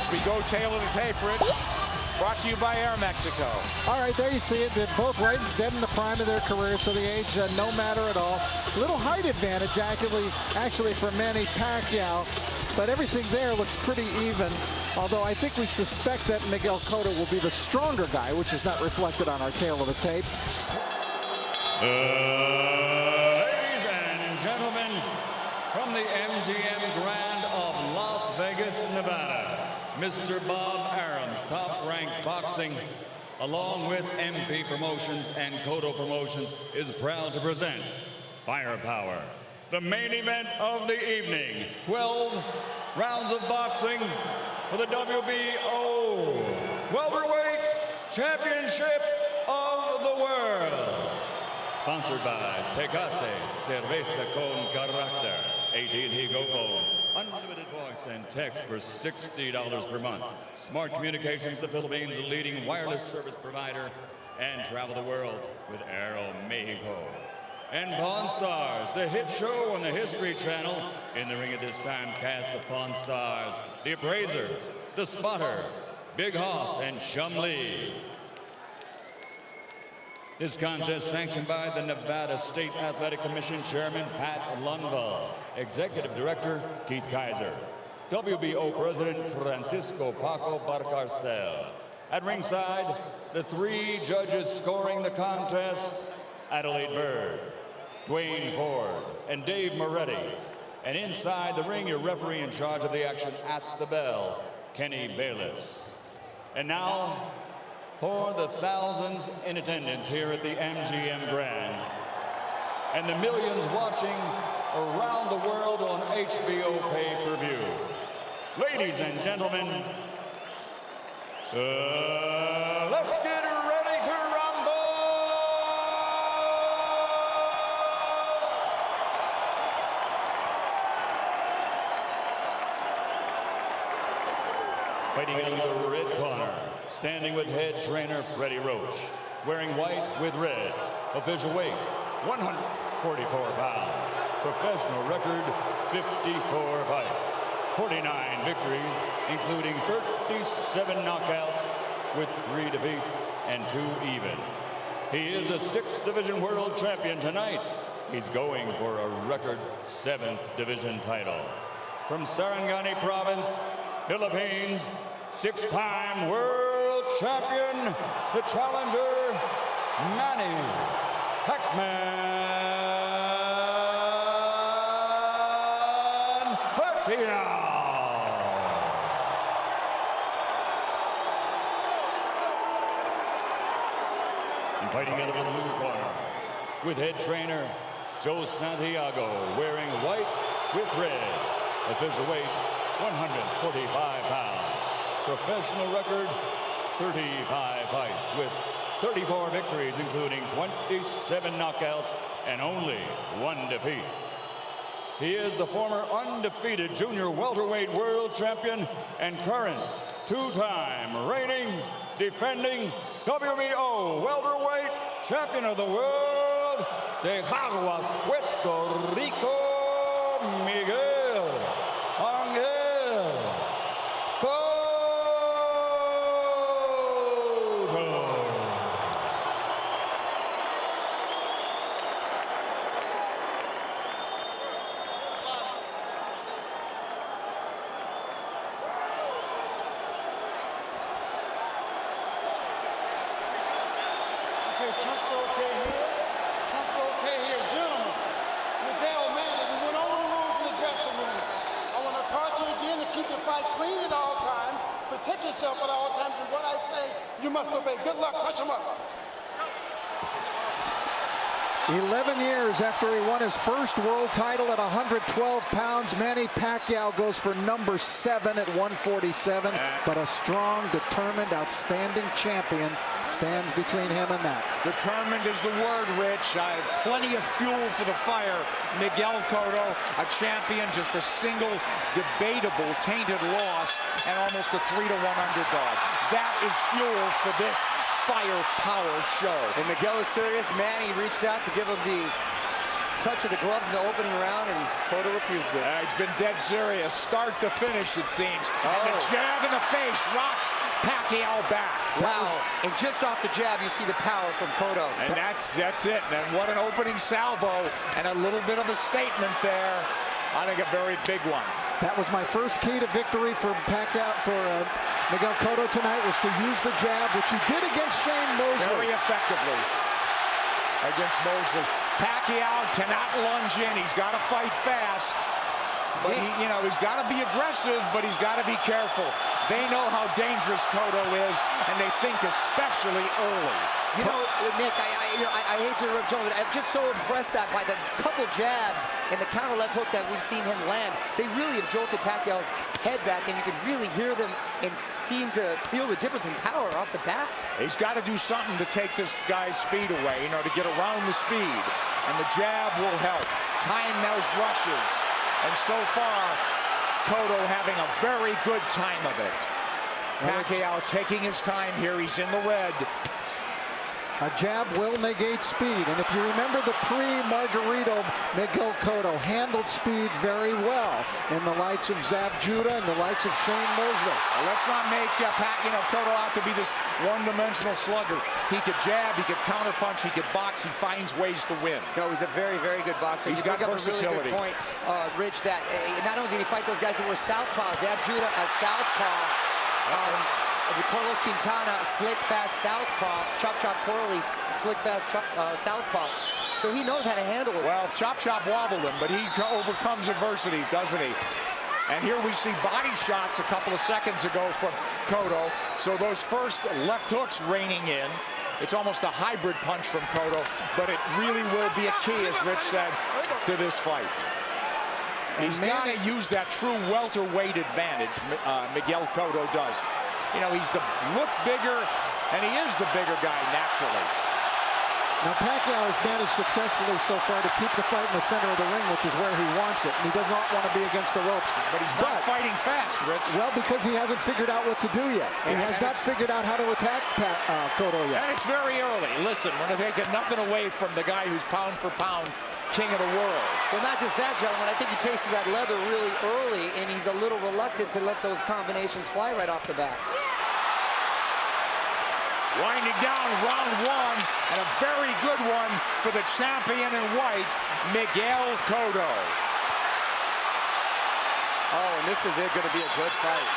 As we go tail of the tape, Rich. Brought to you by Air Mexico. All right, there you see it. They're both right dead in the prime of their career, so the age no matter at all. Little height advantage actually for Manny Pacquiao, but everything there looks pretty even. Although I think we suspect that Miguel Cotto will be the stronger guy, which is not reflected on our tail of the tape. Ladies and gentlemen, from the MGM Grand of Las Vegas, Nevada, Mr. Bob Arum's Top-Ranked Boxing, along with MP Promotions and Cotto Promotions, is proud to present Firepower, the main event of the evening. 12 rounds of boxing for the WBO Welterweight Championship of the World. Sponsored by Tecate Cerveza con Carácter. AT&T Go Phone. Unlimited voice and text for $60 per month. Smart Communications, the Philippines' leading wireless service provider. And travel the world with Aero Mexico. And Pawn Stars, the hit show on the History Channel. In the ring at this time, cast the Pawn Stars, the Appraiser, the Spotter, Big Hoss, and Chum Lee. This contest sanctioned by the Nevada State Athletic Commission Chairman Pat Lundvall, Executive Director Keith Kaiser, WBO President Francisco Paco Barcarcel. At ringside, the three judges scoring the contest, Adelaide Bird, Dwayne Ford, and Dave Moretti. And inside the ring, your referee in charge of the action at the bell, Kenny Bayless. And now, for the thousands in attendance here at the MGM Grand and the millions watching around the world on HBO pay-per-view. Ladies and gentlemen, let's get ready to rumble! Fighting out of the red corner, standing with head trainer Freddie Roach, wearing white with red, official weight 144 pounds, professional record 54 fights, 49 victories, including 37 knockouts with 3 defeats and 2 even. He is a 6th division world champion tonight. He's going for a record 7th division title. From Sarangani Province, Philippines, 6-time world champion, the challenger, Manny Pacquiao. And fighting out of the blue corner, with head trainer Joe Santiago, wearing white with red, official weight 145 pounds. Professional record, 35 fights with 34 victories, including 27 knockouts and only 1 defeat. He is the former undefeated junior welterweight world champion and current 2-time reigning, defending WBO welterweight champion of the world, de Caguas, Puerto Rico, Miguel Cotto. Chunk's okay here. Chunk's okay here. Gentlemen, Miguel, Manny, we went over the rules in the dressing room. I want to encourage you again to keep the fight clean at all times, protect yourself at all times, and what I say, you must obey. Good luck. Touch him up. 11 years after he won his first world title at 112 pounds, Manny Pacquiao goes for number 7 at 147. But a strong, determined, outstanding champion stands between him and that. Determined is the word, Rich. Plenty of fuel for the fire. Miguel Cotto, a champion, just a single debatable tainted loss and almost a 3-1 underdog. That is fuel for this firepower show. And Miguel is serious. Manny reached out to give him the touch of the gloves in the opening round, and Cotto refused it. He's been dead serious, start to finish, it seems. And the jab in the face rocks Pacquiao back. Wow, and just off the jab, you see the power from Cotto. And that's it. And what an opening salvo, and a little bit of a statement there. I think a very big one. That was my first key to victory for Pacquiao, for Miguel Cotto tonight, was to use the jab, which he did against Shane Mosley. Very effectively against Mosley. Pacquiao cannot lunge in. He's got to fight fast. But he's got to be aggressive, but he's got to be careful. They know how dangerous Cotto is, and they think especially early. You know, Nick, I hate to interrupt Joe, but I'm just so impressed that by the couple jabs and the counter left hook that we've seen him land, they really have jolted Pacquiao's head back, and you can really hear them and seem to feel the difference in power off the bat. He's got to do something to take this guy's speed away, to get around the speed, and the jab will help. Time those rushes, and so far, Cotto having a very good time of it. Pacquiao taking his time here. He's in the red. A jab will negate speed, and if you remember the pre-Margarito, Miguel Cotto handled speed very well in the likes of Zab Judah and the likes of Shane Mosley. Well, let's not make Cotto out to be this one-dimensional slugger. He could jab, he could counterpunch, he could box. He finds ways to win. No, he's a very, very good boxer. He's got versatility. A really good point, Rich, that not only did he fight those guys that were southpaw, Zab Judah a southpaw. Carlos Quintana, slick, fast southpaw. Chop Chop Corley, slick, fast southpaw. So he knows how to handle it. Well, Chop Chop wobbled him, but he overcomes adversity, doesn't he? And here we see body shots a couple of seconds ago from Cotto. So those first left hooks raining in. It's almost a hybrid punch from Cotto, but it really will be a key, as Rich said, to this fight. He's got to use that true welterweight advantage, Miguel Cotto does. He's look bigger, and he is the bigger guy naturally. Now, Pacquiao has managed successfully so far to keep the fight in the center of the ring, which is where he wants it. And he does not want to be against the ropes. But he's not fighting fast, Rich. Well, because he hasn't figured out what to do yet. He has not figured out how to attack Cotto yet. And it's very early. Listen, we're taking nothing away from the guy who's pound for pound king of the world. Well, not just that, gentlemen. I think he tasted that leather really early, and he's a little reluctant to let those combinations fly right off the bat. Winding down round one, and a very good one for the champion in white, Miguel Cotto. Oh, and this is going to be a good fight.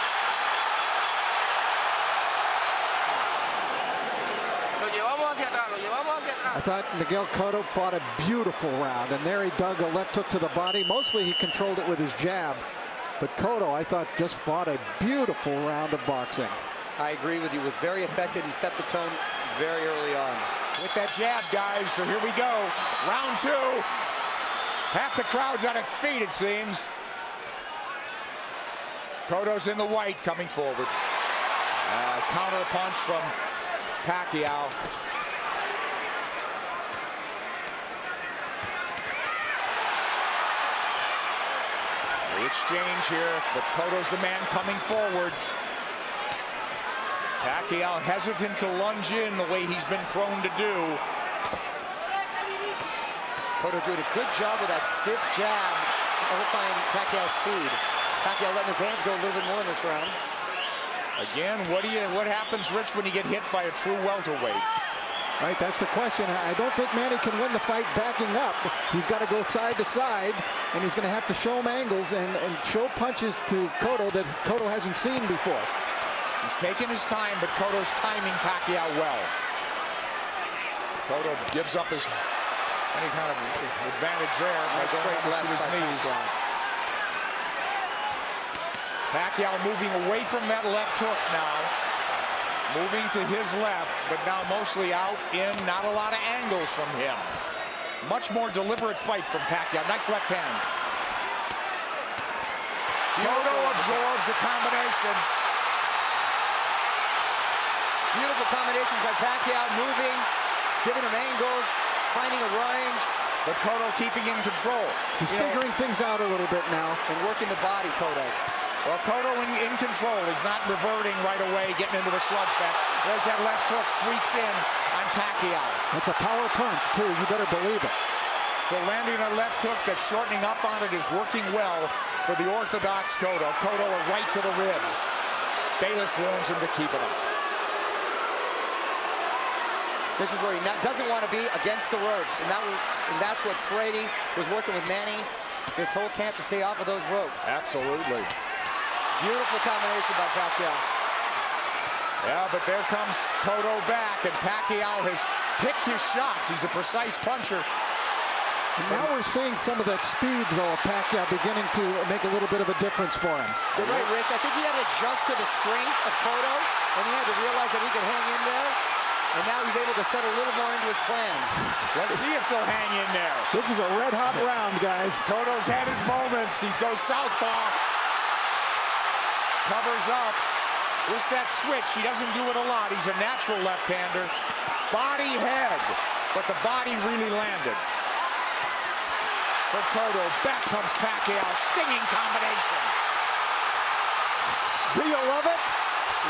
I thought Miguel Cotto fought a beautiful round, and there he dug a left hook to the body. Mostly he controlled it with his jab, but Cotto, I thought, just fought a beautiful round of boxing. I agree with you. Was very effective and set the tone very early on. With that jab, guys. So here we go. Round two. Half the crowd's on its feet, it seems. Cotto's in the white coming forward. Counter punch from Pacquiao. The exchange here, but Cotto's the man coming forward. Pacquiao hesitant to lunge in the way he's been prone to do. Cotto doing a good job with that stiff jab, overfying Pacquiao's speed. Pacquiao letting his hands go a little bit more in this round. Again, what happens, Rich, when you get hit by a true welterweight? Right, that's the question. I don't think Manny can win the fight backing up. He's got to go side to side, and he's going to have to show him angles and show punches to Cotto that Cotto hasn't seen before. He's taking his time, but Cotto's timing Pacquiao well. Cotto gives up any kind of advantage there by going to his knees. Pacquiao moving away from that left hook now. Moving to his left, but now mostly out in, not a lot of angles from him. Much more deliberate fight from Pacquiao. Nice left hand. Cotto absorbs the combination. Beautiful combinations by Pacquiao, moving, giving him angles, finding a range. But Cotto keeping in control. He's figuring things out a little bit now. And working the body, Cotto. Well, Cotto in control. He's not reverting right away, getting into a slugfest. There's that left hook, sweeps in on Pacquiao. That's a power punch, too. You better believe it. So landing a left hook that's shortening up on it is working well for the orthodox Cotto. Cotto a right to the ribs. Bayless warns him to keep it up. This is where he doesn't want to be against the ropes, and that's what Frady was working with Manny this whole camp, to stay off of those ropes. Absolutely. Beautiful combination by Pacquiao. Yeah, but there comes Cotto back, and Pacquiao has picked his shots. He's a precise puncher. And now we're seeing some of that speed, though, of Pacquiao beginning to make a little bit of a difference for him. You're right, Rich. I think he had to adjust to the strength of Cotto, and he had to realize that he could hang in there. And now he's able to set a little more into his plan. Let's see if they'll hang in there. This is a red-hot round, guys. Cotto's had his moments. He goes southpaw. Covers up. Just that switch. He doesn't do it a lot. He's a natural left-hander. Body head. But the body really landed. For Cotto. Back comes Pacquiao. Stinging combination. Do you love it?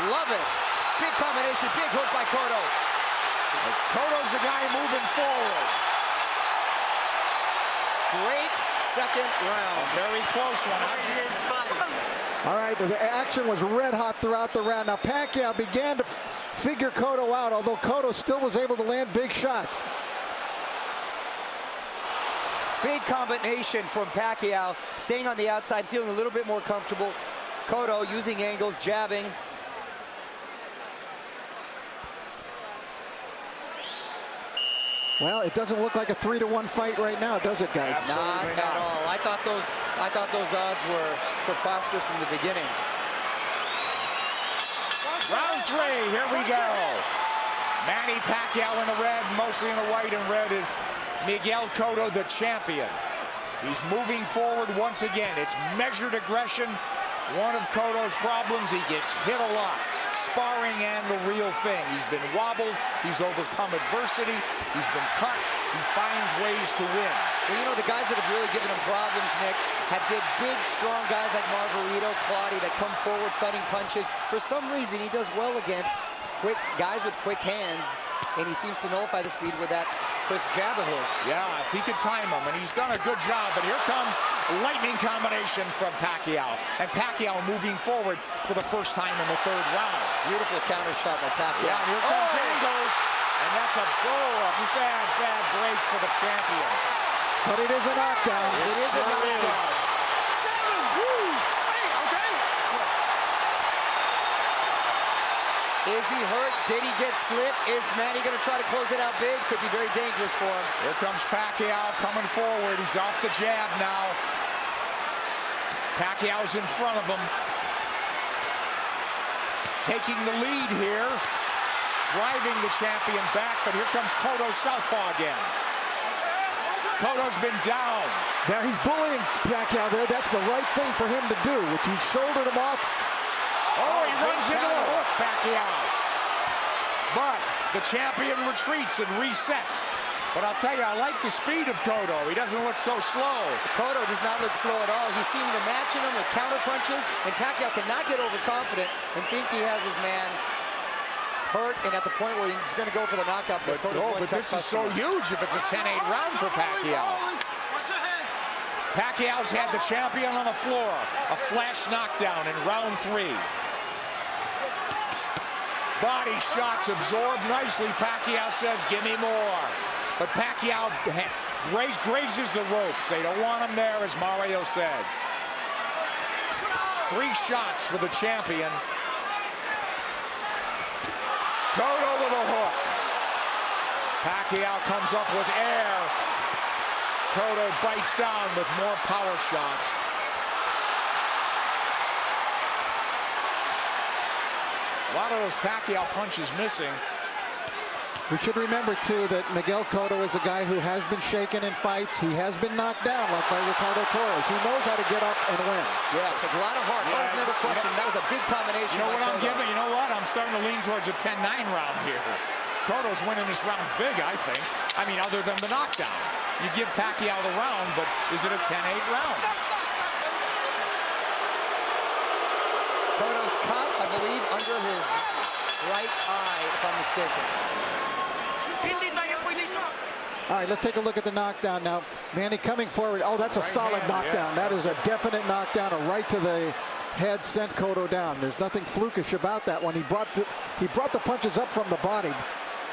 Love it. Big combination. Big hook by Cotto. Cotto's the guy moving forward. Great second round. A very close one. All right, the action was red hot throughout the round. Now Pacquiao began to figure Cotto out, although Cotto still was able to land big shots. Big combination from Pacquiao, staying on the outside, feeling a little bit more comfortable. Cotto using angles, jabbing. Well, it doesn't look like a 3-1 fight right now, does it, guys? Not at all. I thought those odds were preposterous from the beginning. Round 3, here we go. Manny Pacquiao in the red, mostly in the white, and red is Miguel Cotto, the champion. He's moving forward once again. It's measured aggression. One of Cotto's problems, he gets hit a lot. Sparring and the real thing. He's been wobbled. He's overcome adversity. He's been cut. He finds ways to win. Well, you know, the guys that have really given him problems, Nick, have been big, strong guys like Margarito, Claudia, that come forward cutting punches. For some reason, he does well against quick guys with quick hands, and he seems to nullify the speed with that crisp jab of his. Yeah, if he could time him, and he's done a good job. But here comes lightning combination from Pacquiao, and Pacquiao moving forward for the first time in the 3rd round. Beautiful counter shot by Pacquiao. Yeah, here comes angles, and that's a bad break for the champion. But it is a knockdown. It is a knockdown. Is he hurt? Did he get slipped? Is Manny going to try to close it out big? Could be very dangerous for him. Here comes Pacquiao coming forward. He's off the jab now. Pacquiao's in front of him. Taking the lead here. Driving the champion back, but here comes Cotto southpaw again. Cotto's been down. Now he's bullying Pacquiao there. That's the right thing for him to do, which he shouldered him off. Oh, he runs into a hook, Pacquiao. But the champion retreats and resets. But I'll tell you, I like the speed of Cotto. He doesn't look so slow. Cotto does not look slow at all. He's seeming to matching him with counter punches, and Pacquiao cannot get overconfident and think he has his man hurt and at the point where he's going to go for the knockout. But this is so huge if it's a 10-8 round for Pacquiao. Pacquiao's had the champion on the floor. A flash knockdown in round 3. Body shots absorbed nicely. Pacquiao says, give me more. But Pacquiao grazes the ropes. They don't want him there, as Mario said. 3 shots for the champion. Cotto with a hook. Pacquiao comes up with air. Cotto bites down with more power shots. A lot of those Pacquiao punches missing. We should remember, too, that Miguel Cotto is a guy who has been shaken in fights. He has been knocked down, like by Ricardo Torres. He knows how to get up and win. Yes, a lot of heart. Heart is never questioned. That was a big combination. You know what I'm giving? You know what? I'm starting to lean towards a 10-9 round here. Cotto's winning this round big, I think. I mean, other than the knockdown. You give Pacquiao the round, but is it a 10-8 round? Cotto's cut, I believe, under his right eye, if I'm mistaken. All right, let's take a look at the knockdown now. Manny coming forward. Oh, that's a solid knockdown. That is a definite knockdown. A right to the head sent Cotto down. There's nothing flukish about that one. He brought the punches up from the body.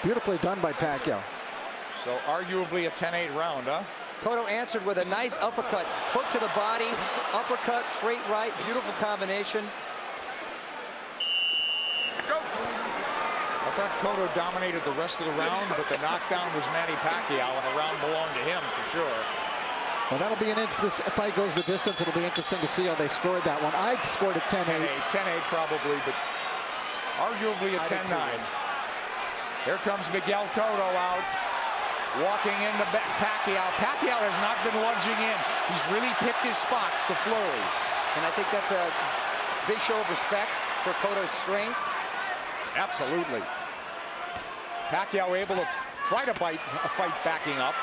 Beautifully done by Pacquiao. So arguably a 10-8 round, huh? Cotto answered with a nice uppercut. Hook to the body, uppercut, straight right. Beautiful combination. I thought Cotto dominated the rest of the round, but the knockdown was Manny Pacquiao, and the round belonged to him for sure. Well, that'll be an interesting. If this fight goes the distance, it'll be interesting to see how they scored that one. I scored it 10-8. 10-8 probably, but arguably a 10-9. Here comes Miguel Cotto out, walking in the Pacquiao. Pacquiao has not been lunging in. He's really picked his spots to flurry. And I think that's a big show of respect for Cotto's strength. Absolutely. Pacquiao able to try to bite a fight backing up.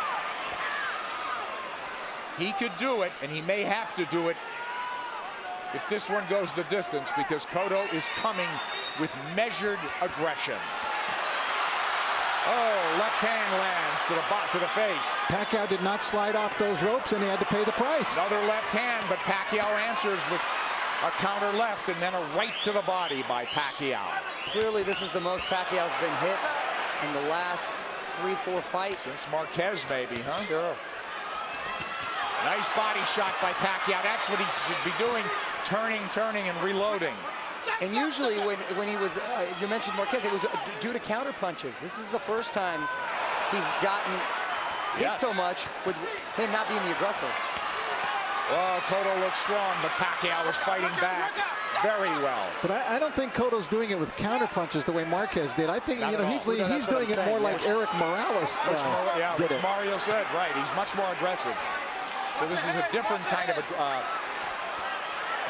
He could do it, and he may have to do it if this one goes the distance, because Cotto is coming with measured aggression. Oh, left hand lands to the face. Pacquiao did not slide off those ropes, and he had to pay the price. Another left hand, but Pacquiao answers with a counter left and then a right to the body by Pacquiao. Clearly, this is the most Pacquiao's been hit in the last 3-4 fights. Since Marquez, maybe, huh? Sure. Nice body shot by Pacquiao. That's what he should be doing, turning, and reloading. And usually when he was, you mentioned Marquez, it was due to counter punches. This is the first time he's gotten hit so much with him not being the aggressor. Oh, Cotto looks strong, but Pacquiao is fighting back very well. But I don't think Cotto's doing it with counter punches the way Marquez did. I think he's doing it more like Eric Morales which Mario said. Right, he's much more aggressive. So this is a different kind of a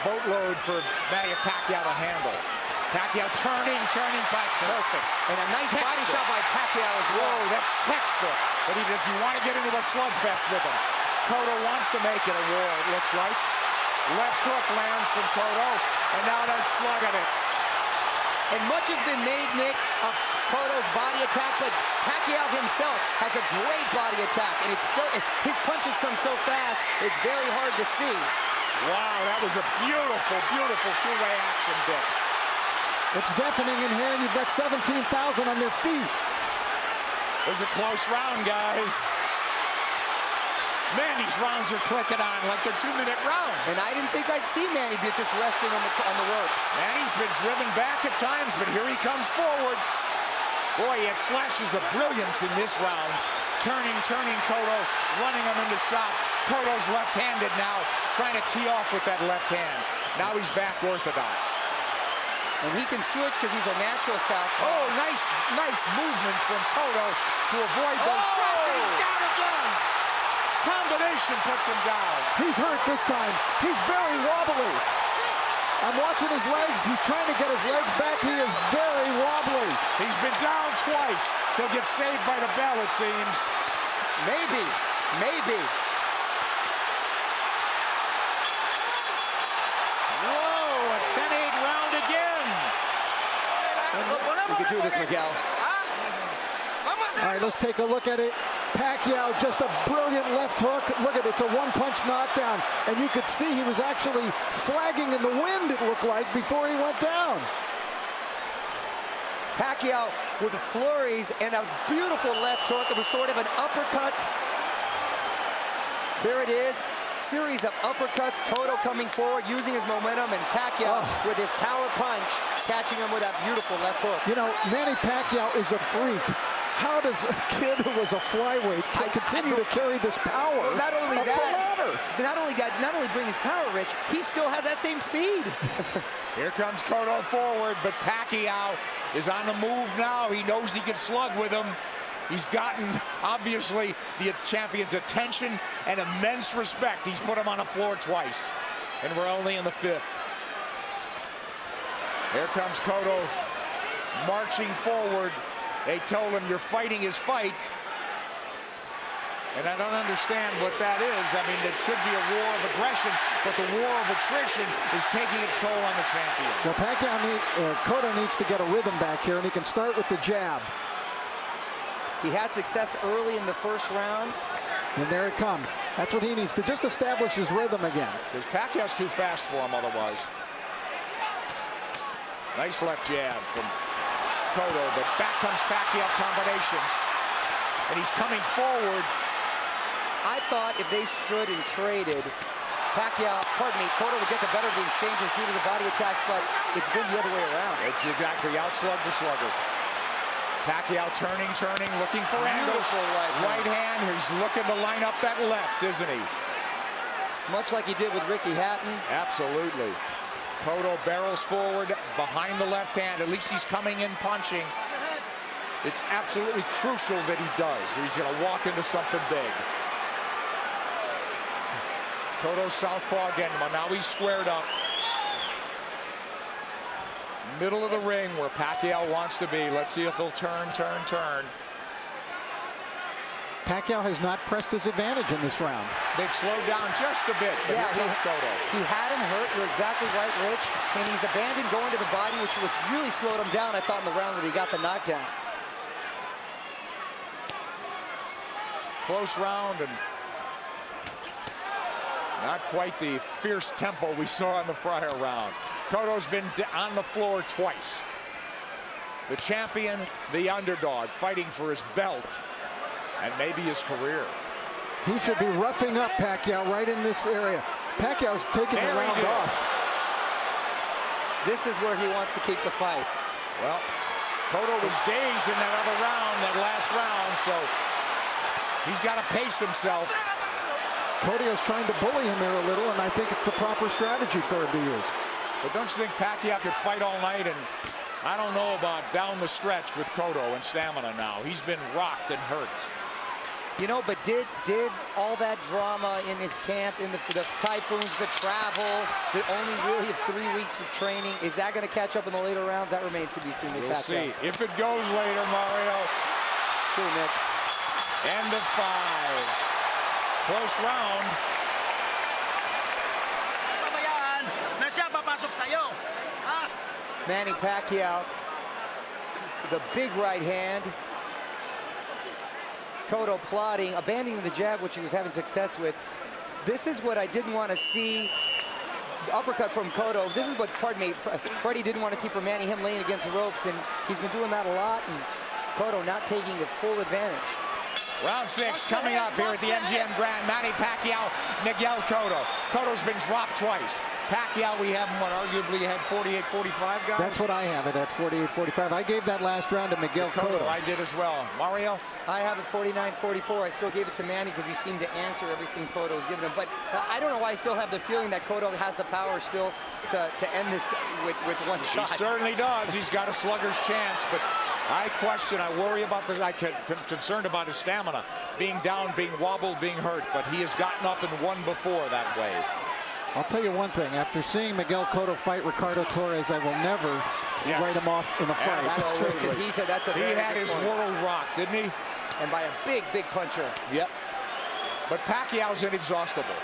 boatload for Manny Pacquiao to handle. Pacquiao turning, perfect. And a nice body shot by Pacquiao as well. Whoa, that's textbook. But does he want to get into a slugfest with him? Cotto wants to make it a war, it looks like. Left hook lands from Cotto, and now they're slugging it. And much has been made, Nick, of Cotto's body attack, but Pacquiao himself has a great body attack, and his punches come so fast, it's very hard to see. Wow, that was a beautiful, beautiful two-way action, Dick. It's deafening in here, and you've got 17,000 on their feet. It was a close round, guys. Man, these rounds are clicking on like they're 2-minute rounds. And I didn't think I'd see Manny just resting on the ropes. Manny's been driven back at times, but here he comes forward. Boy, he had flashes of brilliance in this round. Turning Cotto, running him into shots. Cotto's left-handed now, trying to tee off with that left hand. Now he's back orthodox. And he can switch because he's a natural southpaw. Oh, nice movement from Cotto to avoid those shots. And he's down again. Combination puts him down. He's hurt this time. He's very wobbly. I'm watching his legs. He's trying to get his legs back. He is very wobbly. He's been down twice. He'll get saved by the bell, it seems. Maybe. Whoa, a 10-8 round again. We could do this, Miguel. All right, let's take a look at it. Pacquiao, just a brilliant left hook. Look at it, it's a one-punch knockdown. And you could see he was actually flagging in the wind, it looked like, before he went down. Pacquiao with the flurries and a beautiful left hook. It was sort of an uppercut. There it is. Series of uppercuts. Cotto coming forward, using his momentum, and Pacquiao with his power punch, catching him with that beautiful left hook. You know, Manny Pacquiao is a freak. How does a kid who was a flyweight continue to carry this power? Not only bring his power, Rich, he still has that same speed. Here comes Cotto forward, but Pacquiao is on the move now. He knows he can slug with him. He's gotten, obviously, the champion's attention and immense respect. He's put him on the floor twice, and we're only in the 5th. Here comes Cotto marching forward. They told him, you're fighting his fight. And I don't understand what that is. I mean, it should be a war of aggression, but the war of attrition is taking its toll on the champion. Well, Cotto needs to get a rhythm back here, and he can start with the jab. He had success early in the first round. And there it comes. That's what he needs to just establish his rhythm again. Because Pacquiao's too fast for him otherwise. Nice left jab from Cotto, but back comes Pacquiao combinations. And he's coming forward. I thought if they stood and traded, Cotto would get the better of the exchanges due to the body attacks, but it's been the other way around. It's exactly outslug the slugger. Pacquiao turning, looking for angles. Right hand. He's looking to line up that left, isn't he? Much like he did with Ricky Hatton. Absolutely. Cotto barrels forward behind the left hand. At least he's coming in punching. It's absolutely crucial that he does. He's going to walk into something big. Cotto southpaw again. Well, now he's squared up. Middle of the ring where Pacquiao wants to be. Let's see if he'll turn. Pacquiao has not pressed his advantage in this round. They've slowed down just a bit, but here comes Cotto. He had him hurt. You're exactly right, Rich. And he's abandoned going to the body, which really slowed him down, I thought, in the round when he got the knockdown. Close round and not quite the fierce tempo we saw in the prior round. Cotto's been on the floor twice. The champion, the underdog, fighting for his belt and maybe his career. He should be roughing up Pacquiao right in this area. Pacquiao's taking the round off. This is where he wants to keep the fight. Well, Cotto was dazed in that other round, that last round, so he's got to pace himself. Cotto's trying to bully him here a little, and I think it's the proper strategy for him to use. But don't you think Pacquiao could fight all night? And I don't know about down the stretch with Cotto and stamina now. He's been rocked and hurt. You know, but did all that drama in his camp, in the typhoons, the travel, the only really 3 weeks of training, is that going to catch up in the later rounds? That remains to be seen with Pacquiao. We'll see. If it goes later, Mario. It's true, Nick. End of 5. Close round. Manny Pacquiao, the big right hand. Cotto plotting, abandoning the jab, which he was having success with. This is what I didn't want to see. The uppercut from Cotto. This is what, Freddie didn't want to see from Manny, him laying against the ropes, and he's been doing that a lot, and Cotto not taking the full advantage. Round 6 coming up here at the MGM Grand. Manny Pacquiao, Miguel Cotto. Cotto's been dropped twice. Pacquiao, we have him, what, arguably had 48-45, guys? That's what I have it at, 48-45. I gave that last round to Miguel Cotto. I did as well. Mario? I have it 49-44. I still gave it to Manny because he seemed to answer everything Cotto was giving him. But I don't know why I still have the feeling that Cotto has the power still to end this with one shot. He certainly does. He's got a slugger's chance, but I worry about I'm concerned about his stamina. Being down, being wobbled, being hurt, but he has gotten up and won before that way. I'll tell you one thing. After seeing Miguel Cotto fight Ricardo Torres, I will never write him off in a fight. That's true, because he said that's a He had his world rocked, didn't he? And by a big puncher. Yep. But Pacquiao's inexhaustible.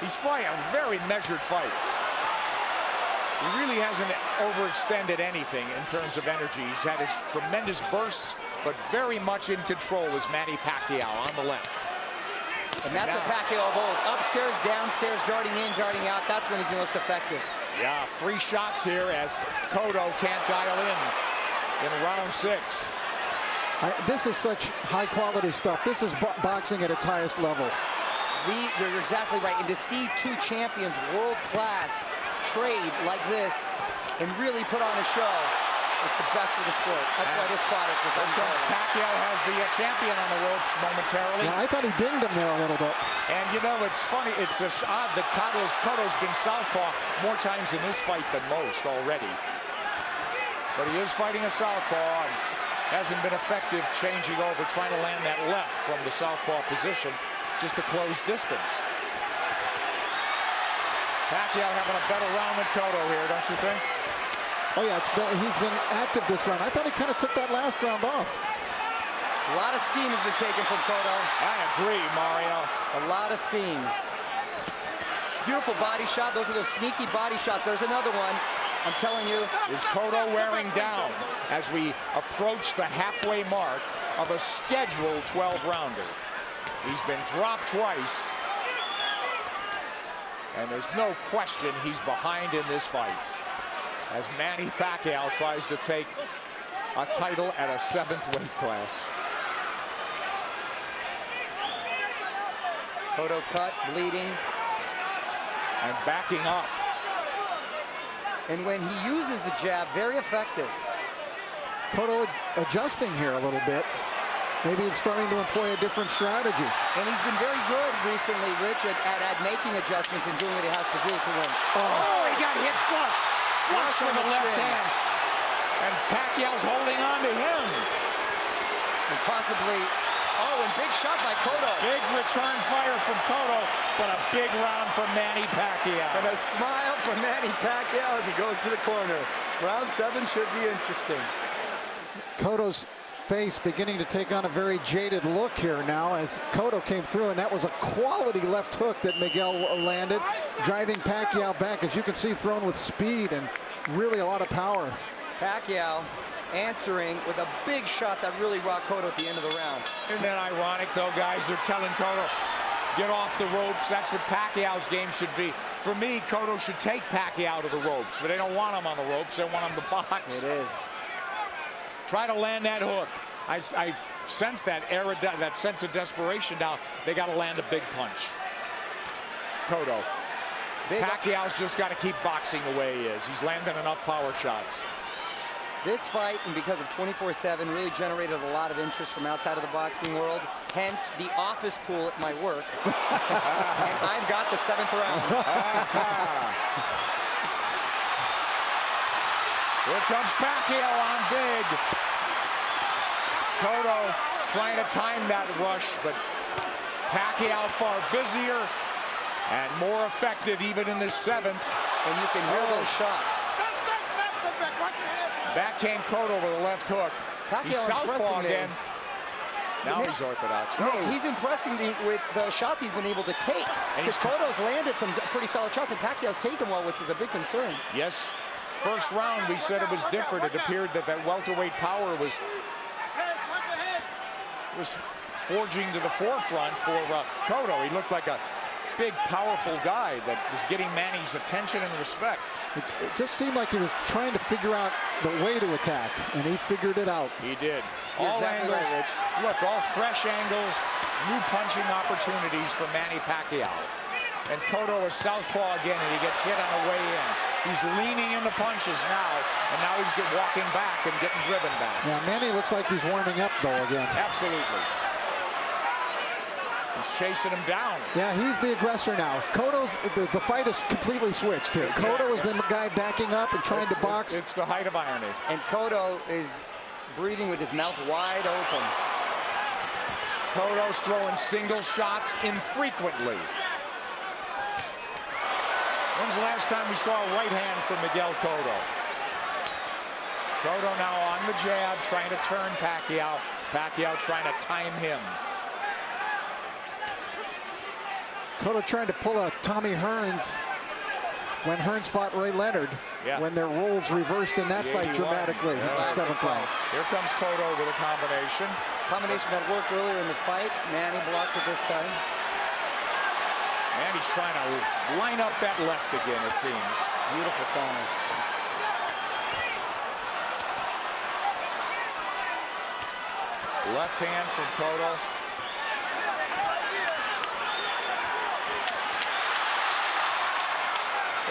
He's fighting a very measured fight. He really hasn't overextended anything in terms of energy. He's had his tremendous bursts, but very much in control is Manny Pacquiao on the left. And that's a Pacquiao of old. Upstairs, downstairs, darting in, darting out. That's when he's the most effective. Yeah, 3 shots here as Cotto can't dial in round 6. This is such high-quality stuff. This is boxing at its highest level. You're exactly right. And to see 2 champions, world-class, trade like this and really put on a show, it's the best for the sport. That's why this product is unbelievable. Pacquiao has the champion on the ropes momentarily. Yeah, I thought he dinged him there a little bit. And you know, it's funny. It's just odd that Cotto's been southpaw more times in this fight than most already. But he is fighting a southpaw and hasn't been effective changing over, trying to land that left from the southpaw position just to close distance. Pacquiao having a better round than Cotto here, don't you think? Oh, yeah, he's been active this round. I thought he kind of took that last round off. A lot of steam has been taken from Cotto. I agree, Mario. A lot of steam. Beautiful body shot. Those are those sneaky body shots. There's another one. I'm telling you. Is Cotto wearing down as we approach the halfway mark of a scheduled 12-rounder? He's been dropped twice. And there's no question he's behind in this fight, as Manny Pacquiao tries to take a title at a 7th weight class. Cotto cut, bleeding. And backing up. And when he uses the jab, very effective. Cotto adjusting here a little bit. Maybe it's starting to employ a different strategy. And he's been very good recently, Rich, at making adjustments and doing what he has to do to win. Oh, he got hit flush. Flush with the left hand. And Pacquiao's holding on to him. And possibly, and big shot by Cotto. Big return fire from Cotto, but a big round for Manny Pacquiao. And a smile from Manny Pacquiao as he goes to the corner. Round 7 should be interesting. Cotto's face beginning to take on a very jaded look here now as Cotto came through, and that was a quality left hook that Miguel landed, driving Pacquiao back, as you can see, thrown with speed and really a lot of power. Pacquiao answering with a big shot that really rocked Cotto at the end of the round. Isn't that ironic, though, guys? They're telling Cotto, get off the ropes. That's what Pacquiao's game should be. For me, Cotto should take Pacquiao to the ropes, but they don't want him on the ropes. They want him to box. It is. Try to land that hook. I sense that sense of desperation now. They got to land a big punch. Cotto. Pacquiao's just got to keep boxing the way he is. He's landing enough power shots. This fight, and because of 24/7, really generated a lot of interest from outside of the boxing world. Hence, the office pool at my work. And I've got the 7th round. Here comes Pacquiao on big. Cotto trying to time that rush, but Pacquiao far busier and more effective even in this 7th. And you can hear those shots. Back came Cotto with a left hook. He's southpaw again. Now he's orthodox. Nick, he's impressing me with the shots he's been able to take. Because Cotto's landed some pretty solid shots, and Pacquiao's taken well, which was a big concern. Yes. First round, we said it was different. It appeared that welterweight power was forging to the forefront for Cotto. He looked like a big, powerful guy that was getting Manny's attention and respect. It just seemed like he was trying to figure out the way to attack, and he figured it out. He did. You're All exactly angles. right, Rich. Look, all fresh angles, new punching opportunities for Manny Pacquiao. And Cotto is southpaw again, and he gets hit on the way in. He's leaning into punches now, and now he's walking back and getting driven back. Yeah, Manny looks like he's warming up, though, again. Absolutely. He's chasing him down. Yeah, he's the aggressor now. Cotto's, the fight is completely switched here. Cotto is the guy backing up and trying to box. It's the height of irony. And Cotto is breathing with his mouth wide open. Cotto's throwing single shots infrequently. When's the last time we saw a right hand from Miguel Cotto? Cotto now on the jab, trying to turn Pacquiao. Pacquiao trying to time him. Cotto trying to pull a Tommy Hearns when Hearns fought Ray Leonard, when their roles reversed in that fight dramatically in the 7th round. Here comes Cotto with a combination. Combination that worked earlier in the fight. Manny blocked it this time. Manny's trying to line up that left again, it seems. Beautiful corners. Left hand from Cotto.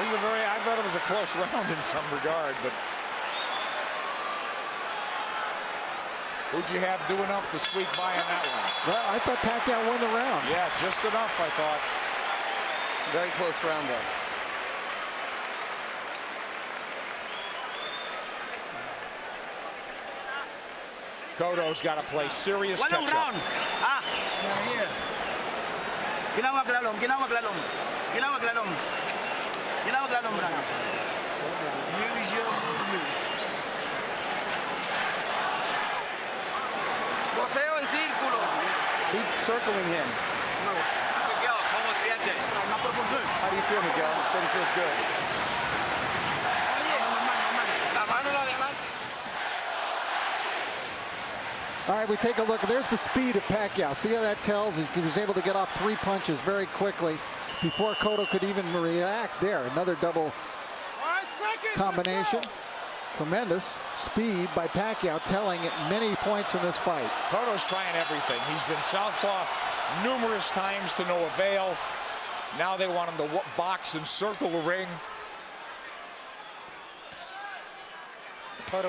This is I thought it was a close round in some regard, but who'd you have do enough to sweep by in that one? Well, I thought Pacquiao won the round. Yeah, just enough, I thought. Very close round there. Cotto's got to play serious catch-up. round. Ginawag lalong, ginawag lalong. Ginawag lalong. Ginawag lalong, brang. Here is your movement. Boseo en círculo. Keep circling him. Miguel, ¿cómo sientes? How do you feel, Miguel? He said he feels good. La mano la de adelante. All right, we take a look. There's the speed of Pacquiao. See how that tells? He was able to get off 3 punches very quickly before Cotto could even react there. Another double combination. Tremendous speed by Pacquiao, telling at many points in this fight. Cotto's trying everything. He's been southpaw numerous times to no avail. Now they want him to box and circle the ring.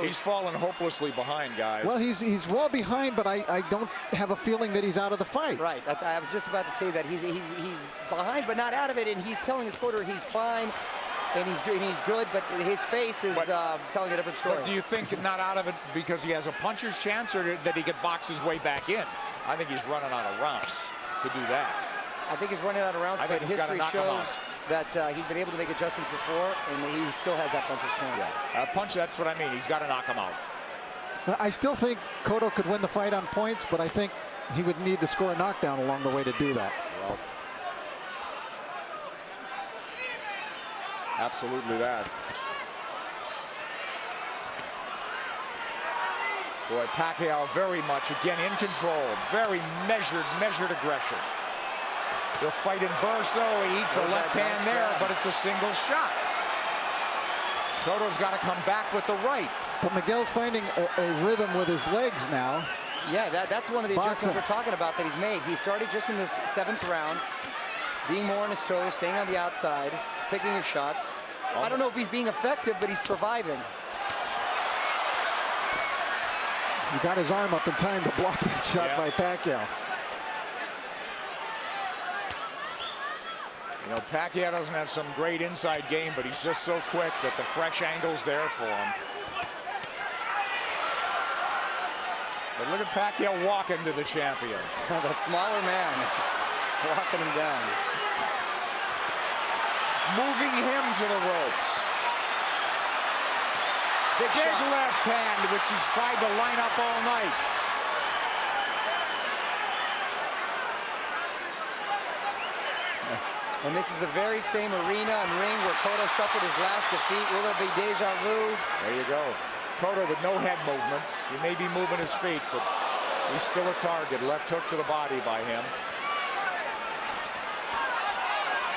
He's fallen hopelessly behind, guys. Well, he's well behind, but I don't have a feeling that he's out of the fight. Right. I was just about to say that he's behind, but not out of it, and he's telling his quarter he's fine. And he's good, but his face is telling a different story. But do you think not out of it because he has a puncher's chance, or that he could box his way back in? I think he's running out of rounds to do that. I think he's running out of rounds, but history shows that he's been able to make adjustments before, and he still has that puncher's chance. Yeah. Punch, that's what I mean. He's got to knock him out. I still think Cotto could win the fight on points, but I think he would need to score a knockdown along the way to do that. Well, absolutely that. Boy, Pacquiao very much, again, in control. Very measured aggression. He'll fight in bursts, though. He eats a left hand there, but it's a single shot. Cotto's got to come back with the right. But Miguel's finding a rhythm with his legs now. Yeah, that's one of the adjustments we're talking about that he's made. He started just in this 7th round, being more on his toes, staying on the outside, picking his shots. I don't know if he's being effective, but he's surviving. He got his arm up in time to block that shot by Pacquiao. You know, Pacquiao doesn't have some great inside game, but he's just so quick that the fresh angle's there for him. But look at Pacquiao walking to the champion. The smaller man walking him down. Moving him to the ropes. Big left hand, which he's tried to line up all night. And this is the very same arena and ring where Cotto suffered his last defeat. Will it be deja vu? There you go. Cotto with no head movement. He may be moving his feet, but he's still a target. Left hook to the body by him.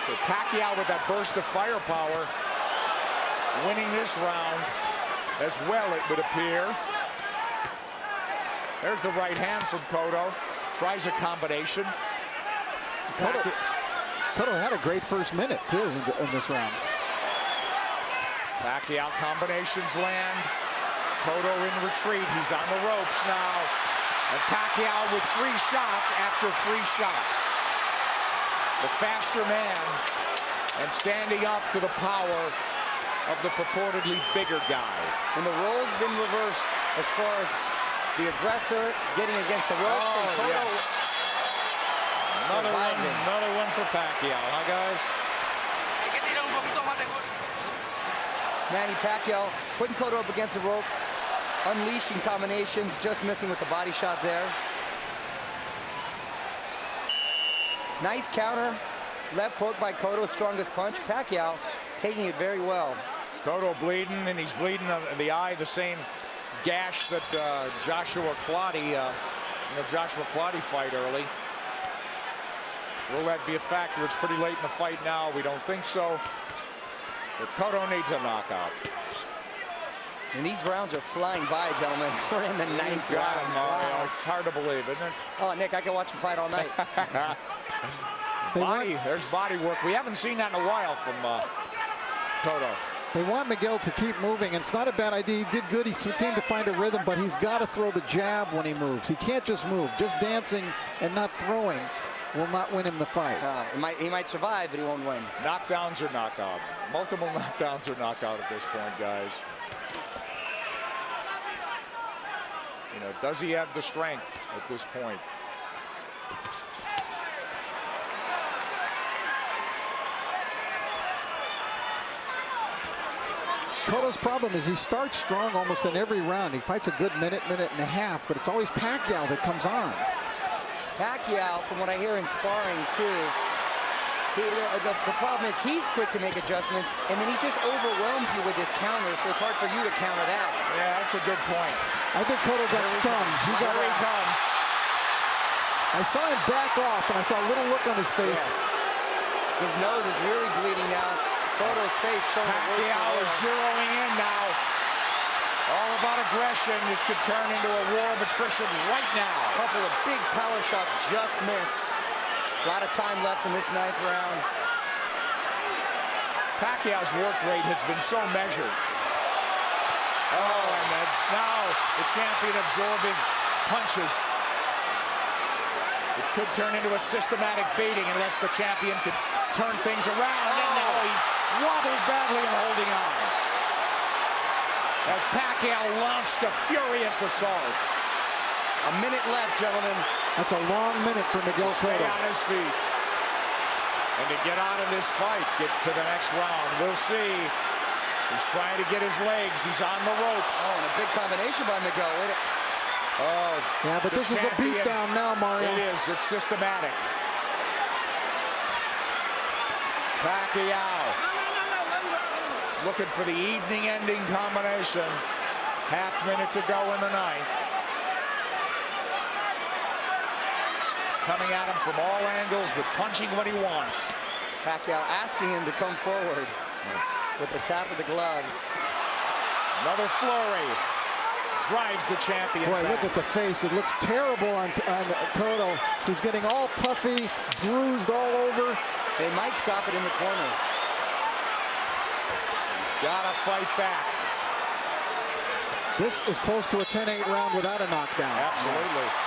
So Pacquiao with that burst of firepower, winning this round as well, it would appear. There's the right hand from Cotto. Tries a combination. Cotto had a great first minute, too, in this round. Pacquiao combinations land. Cotto in retreat. He's on the ropes now. And Pacquiao with free shots after free shot. The faster man and standing up to the power of the purportedly bigger guy. And the role's been reversed as far as the aggressor getting against the ropes. And Cotto another one for Pacquiao, huh, guys? Manny Pacquiao putting Cotto up against the rope, unleashing combinations, just missing with the body shot there. Nice counter, left hook by Cotto's strongest punch. Pacquiao taking it very well. Cotto bleeding, and he's bleeding in the eye, the same gash that Joshua Clottey, in the Joshua Clottey fight early. Will that be a factor? It's pretty late in the fight now. We don't think so. But Cotto needs a knockout. And these rounds are flying by, gentlemen. We're in the 9th round. Wow. It's hard to believe, isn't it? Oh, Nick, I can watch him fight all night. There's body work. We haven't seen that in a while from Cotto. They want Miguel to keep moving, and it's not a bad idea. He did good. He seemed to find a rhythm, but he's got to throw the jab when he moves. He can't just move. Just dancing and not throwing will not win him the fight. He might survive, but he won't win. Knockdowns or knockout. Multiple knockdowns or knockout at this point, guys. You know, does he have the strength at this point? Cotto's problem is he starts strong almost in every round. He fights a good minute and a half, but it's always Pacquiao that comes on. Pacquiao, from what I hear in sparring too, The problem is he's quick to make adjustments, and then he just overwhelms you with his counter, so it's hard for you to counter that. Yeah, that's a good point. I think Cotto got stunned. Here he comes. I saw him back off, and I saw a little look on his face. Yes. His nose is really bleeding now. Cotto's face showing Pacquiao is zeroing in now. All about aggression. This could turn into a war of attrition right now. A couple of big power shots just missed. A lot of time left in this 9th round. Pacquiao's work rate has been so measured. Oh, and now the champion absorbing punches. It could turn into a systematic baiting unless the champion could turn things around. And now he's wobbled badly and holding on. As Pacquiao launched a furious assault. A minute left, gentlemen. That's a long minute for Miguel Stay Cotto. on his feet. And to get out of this fight, get to the next round. We'll see. He's trying to get his legs. He's on the ropes. Oh, and a big combination by Miguel. Oh, yeah, but this is a beatdown now, Mario. It is. It's systematic. Pacquiao looking for the evening-ending combination. Half minute to go in the 9th. Coming at him from all angles, but punching when he wants. Pacquiao asking him to come forward with the tap of the gloves. Another flurry. Drives the champion Boy, back. look at the face. It looks terrible on Cotto. He's getting all puffy, bruised all over. They might stop it in the corner. He's got to fight back. This is close to a 10-8 round without a knockdown. Absolutely. Yes.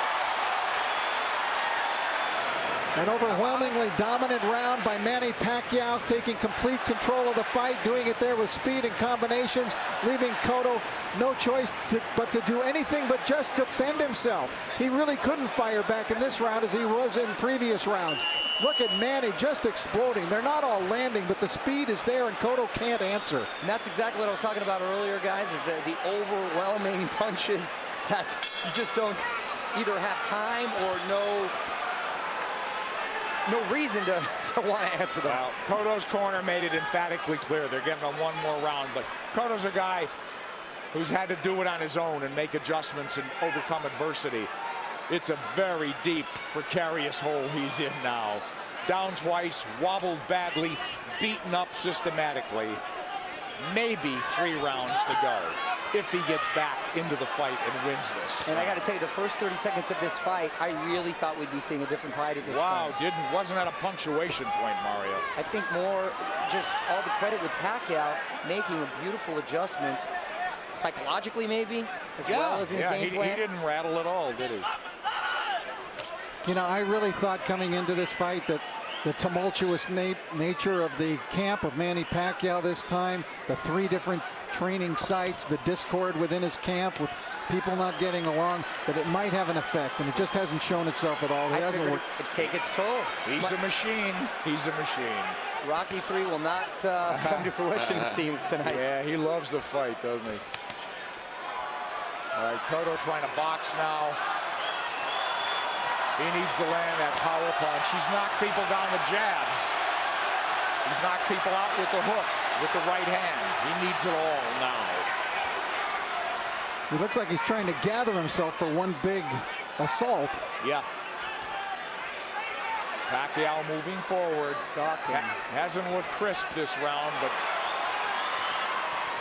An overwhelmingly dominant round by Manny Pacquiao, taking complete control of the fight, doing it there with speed and combinations, leaving Cotto no choice but to do anything but just defend himself. He really couldn't fire back in this round as he was in previous rounds. Look at Manny just exploding. They're not all landing, but the speed is there, and Cotto can't answer. And that's exactly what I was talking about earlier, guys, is the overwhelming punches that you just don't either have time or no reason to want to answer them. Well, Cotto's corner made it emphatically clear they're getting him one more round, but Cotto's a guy who's had to do it on his own and make adjustments and overcome adversity. It's a very deep, precarious hole he's in now. Down twice, wobbled badly, beaten up systematically. Maybe 3 rounds to go if he gets back into the fight and wins this. And I got to tell you, the first 30 seconds of this fight, I really thought we'd be seeing a different fight at this point. Wow, wasn't at a punctuation point, Mario. I think more just all the credit with Pacquiao making a beautiful adjustment, psychologically maybe, as well as in game plan. He didn't rattle at all, did he? You know, I really thought coming into this fight that the tumultuous nature of the camp of Manny Pacquiao this time, the 3 different training sites, the discord within his camp with people not getting along, that it might have an effect, and it just hasn't shown itself at all. It hasn't worked. It'd take its toll. He's a machine. He's a machine. Rocky 3 will not come to fruition, it seems, tonight. Yeah, he loves the fight, doesn't he? All right, Cotto trying to box now. He needs to land that power punch. He's knocked people down with jabs. He's knocked people out with the hook, with the right hand. He needs it all now. He looks like he's trying to gather himself for one big assault. Yeah. Pacquiao moving forward. Hasn't looked crisp this round, but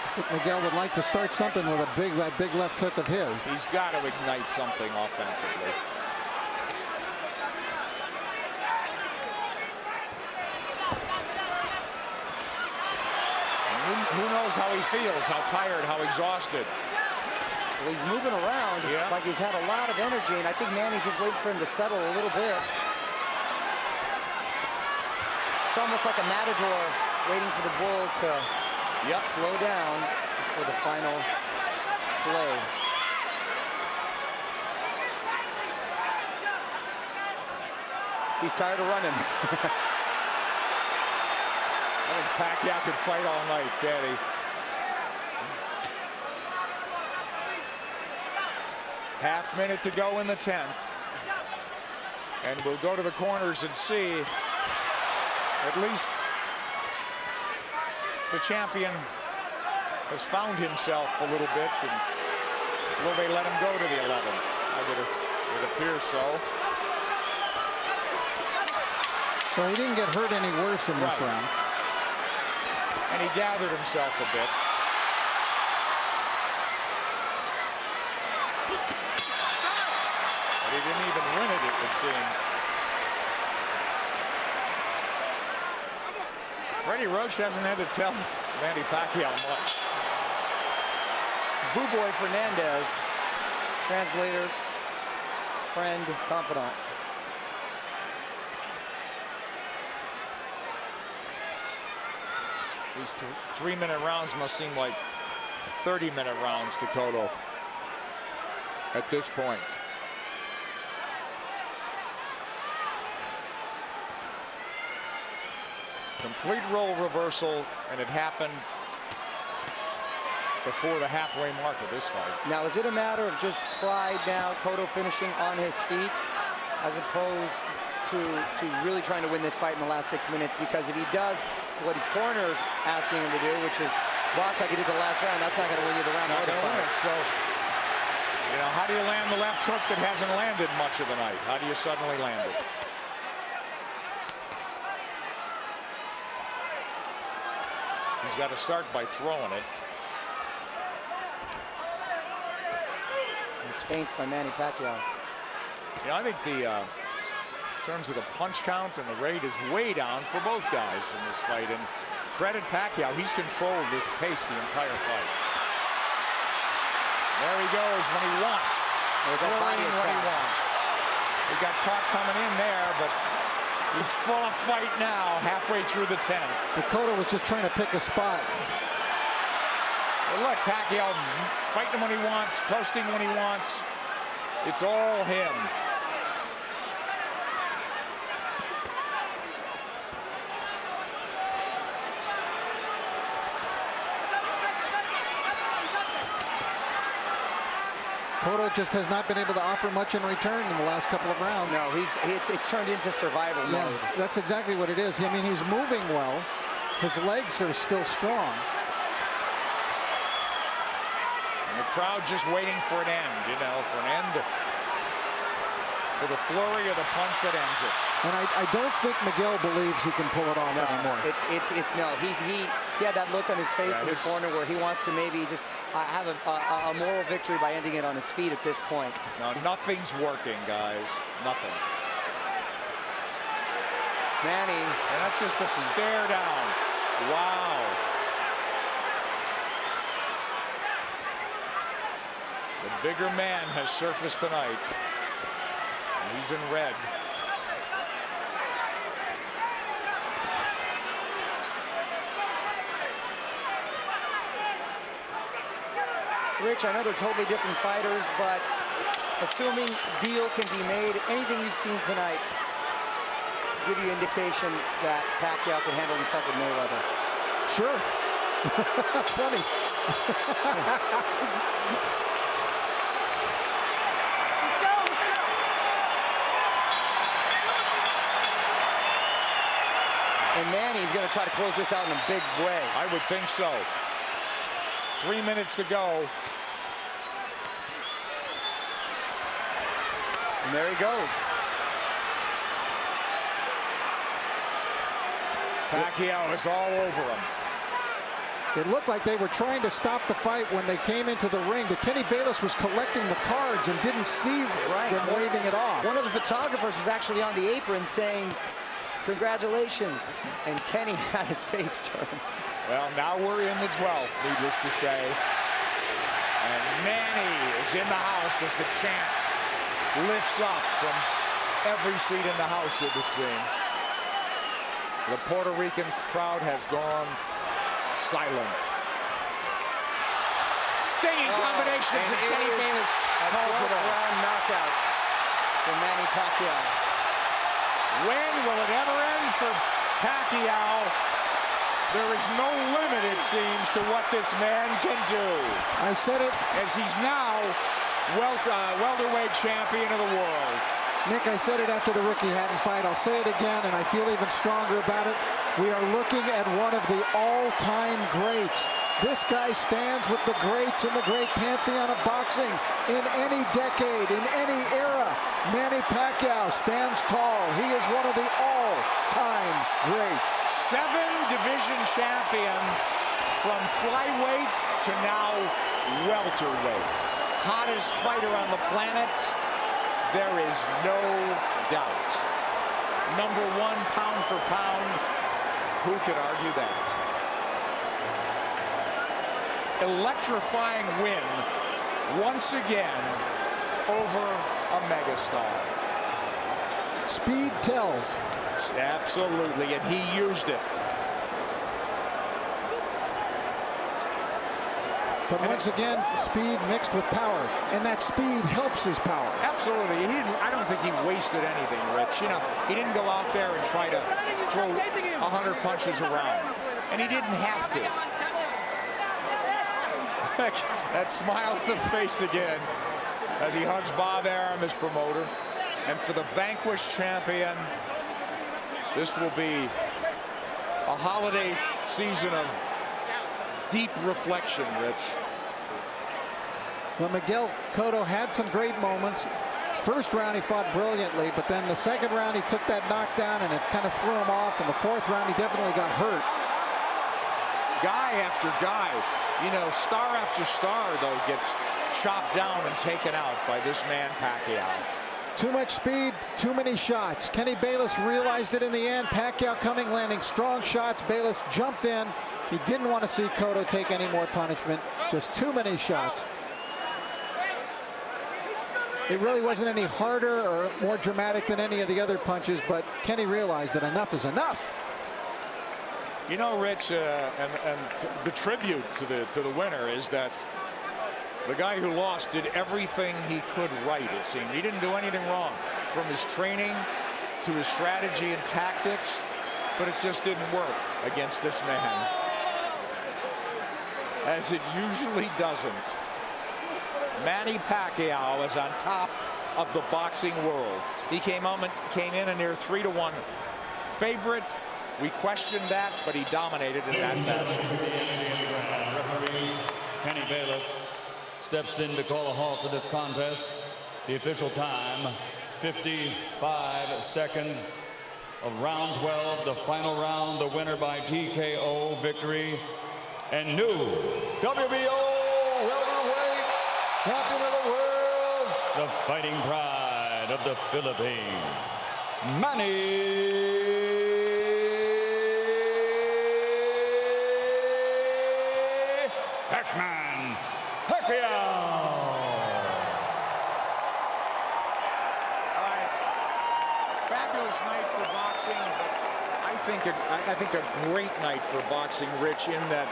I think Miguel would like to start something with that big left hook of his. he's got to ignite something offensively. Who knows how he feels, how tired, how exhausted. Well, he's moving around like he's had a lot of energy, and I think Manny's just waiting for him to settle a little bit. It's almost like a matador waiting for the bull to slow down for the final slay. He's tired of running. I think Pacquiao could fight all night, can't he? Half minute to go in the 10th. And we'll go to the corners and see At least the champion has found himself a little bit, and will they let him go to the 11th? It appears so. Well, he didn't get hurt any worse in this round. And he gathered himself a bit. But he didn't even win it, it would seem. Freddie Roach hasn't had to tell Manny Pacquiao much. Boo Boy Fernandez, translator, friend, confidant. These 3-minute rounds must seem like 30-minute rounds to Cotto at this point. Complete role reversal, and it happened before the halfway mark of this fight. Now, is it a matter of just pride now, Cotto finishing on his feet, as opposed to really trying to win this fight in the last 6 minutes? Because if he does what his corner is asking him to do, which is box like he did the last round, that's not going to win you the round. Not going to win it. So, you know, how do you land the left hook that hasn't landed much of the night? How do you suddenly land it? He's got to start by throwing it. He's feints by Manny Pacquiao. You know, I think in terms of the punch count and the rate is way down for both guys in this fight. And credit Pacquiao, he's controlled this pace the entire fight. There he goes when he wants. There's that body when he wants. He got caught coming in there, but he's full of fight now, halfway through the 10th. But Cotto was just trying to pick a spot. Well, look, Pacquiao fighting when he wants, coasting when he wants. It's all him. Cotto just has not been able to offer much in return in the last couple of rounds. No, it's turned into survival mode. That's exactly what it is. I mean, he's moving well. His legs are still strong. And the crowd just waiting for an end, you know, for an end, for the flurry of the punch that ends it. And I don't think Miguel believes he can pull it off anymore. It's no. He had that look on his face in the corner where he wants to maybe just have a moral victory by ending it on his feet at this point. No, nothing's working, guys. Nothing. Manny. And that's just a stare down. Wow. The bigger man has surfaced tonight. And he's in red. Rich, I know they're totally different fighters, but assuming deal can be made, anything you've seen tonight give you indication that Pacquiao can handle himself with Mayweather? Sure. Funny. And Manny's going to try to close this out in a big way. I would think so. 3 minutes to go. And there he goes. Pacquiao is all over him. It looked like they were trying to stop the fight when they came into the ring, but Kenny Bayless was collecting the cards and didn't see them waving it off. One of the photographers was actually on the apron saying, "Congratulations," and Kenny had his face turned. Well, now we're in the 12th, needless to say. And Manny is in the house as the champ lifts up from every seat in the house, it would seem. The Puerto Rican crowd has gone silent. Stinging combinations, and Kenny Bayless calls it off. Round knockout for Manny Pacquiao. When will it ever end for Pacquiao? There is no limit, it seems, to what this man can do. I said it. As he's now welterweight champion of the world. Nick, I said it after the Ricky Hatton fight. I'll say it again, and I feel even stronger about it. We are looking at one of the all-time greats. This guy stands with the greats in the great pantheon of boxing in any decade, in any era. Manny Pacquiao stands tall. He is one of the all-time greats. 7-division champion from flyweight to now welterweight. Hottest fighter on the planet. There is no doubt. Number 1 pound for pound. Who could argue that? Electrifying win once again over a megastar. Speed tells. Absolutely, and he used it. But once again, speed mixed with power, and that speed helps his power. Absolutely. I don't think he wasted anything, Rich. You know, he didn't go out there and try to throw 100 punches around, and he didn't have to. That smile on the face again as he hugs Bob Arum, his promoter. And for the vanquished champion, this will be a holiday season of deep reflection, Rich. Well, Miguel Cotto had some great moments. First round he fought brilliantly, but then the second round he took that knockdown and it kind of threw him off. In the fourth round he definitely got hurt. Guy after guy, you know, star after star, though, gets chopped down and taken out by this man Pacquiao. Too much speed, too many shots. Kenny Bayless realized it in the end. Pacquiao coming, landing strong shots. Bayless jumped in. He didn't want to see Cotto take any more punishment. Just too many shots. It really wasn't any harder or more dramatic than any of the other punches, but Kenny realized that enough is enough. You know, Rich, and the tribute to the winner is that the guy who lost did everything he could right, it seemed. He didn't do anything wrong, from his training to his strategy and tactics, but it just didn't work against this man, as it usually doesn't. Manny Pacquiao is on top of the boxing world. He came in a near 3-1 favorite. We questioned that, but he dominated in that fashion. Referee Kenny Bayless steps in to call a halt to this contest. The official time, 55 seconds of round 12, the final round, the winner by TKO victory, and new WBO welterweight champion of the world, the fighting pride of the Philippines, Manny Pacquiao. Fabulous night for boxing, but I think a great night for boxing, Rich, in that